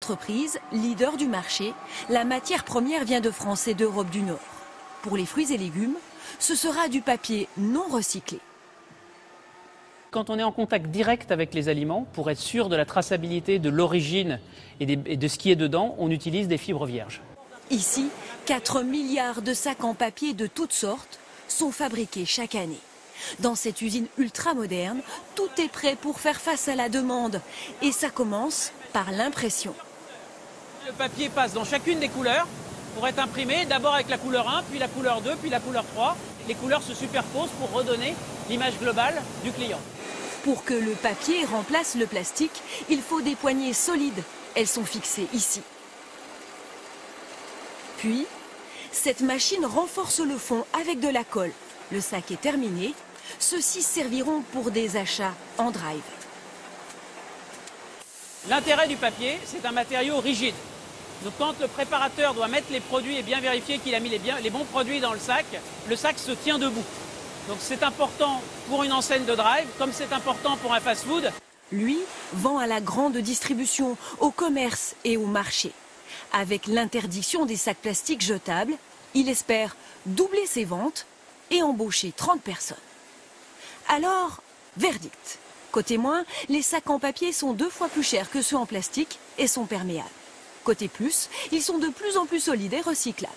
entreprise, leader du marché, la matière première vient de France et d'Europe du Nord. Pour les fruits et légumes, ce sera du papier non recyclé. Quand on est en contact direct avec les aliments, pour être sûr de la traçabilité de l'origine et de ce qui est dedans, on utilise des fibres vierges. Ici, 4 milliards de sacs en papier de toutes sortes sont fabriqués chaque année. Dans cette usine ultra moderne, tout est prêt pour faire face à la demande. Et ça commence par l'impression. Le papier passe dans chacune des couleurs pour être imprimé, d'abord avec la couleur 1, puis la couleur 2, puis la couleur 3. Les couleurs se superposent pour redonner l'image globale du client. Pour que le papier remplace le plastique, il faut des poignées solides. Elles sont fixées ici. Puis, cette machine renforce le fond avec de la colle. Le sac est terminé. Ceux-ci serviront pour des achats en drive. L'intérêt du papier, c'est un matériau rigide. Donc quand le préparateur doit mettre les produits et bien vérifier qu'il a mis les bons produits dans le sac se tient debout. Donc c'est important pour une enseigne de drive, comme c'est important pour un fast-food. Lui vend à la grande distribution, au commerce et au marché. Avec l'interdiction des sacs plastiques jetables, il espère doubler ses ventes et embaucher 30 personnes. Alors, verdict. Côté moins, les sacs en papier sont 2 fois plus chers que ceux en plastique et sont perméables. Côté plus, ils sont de plus en plus solides et recyclables.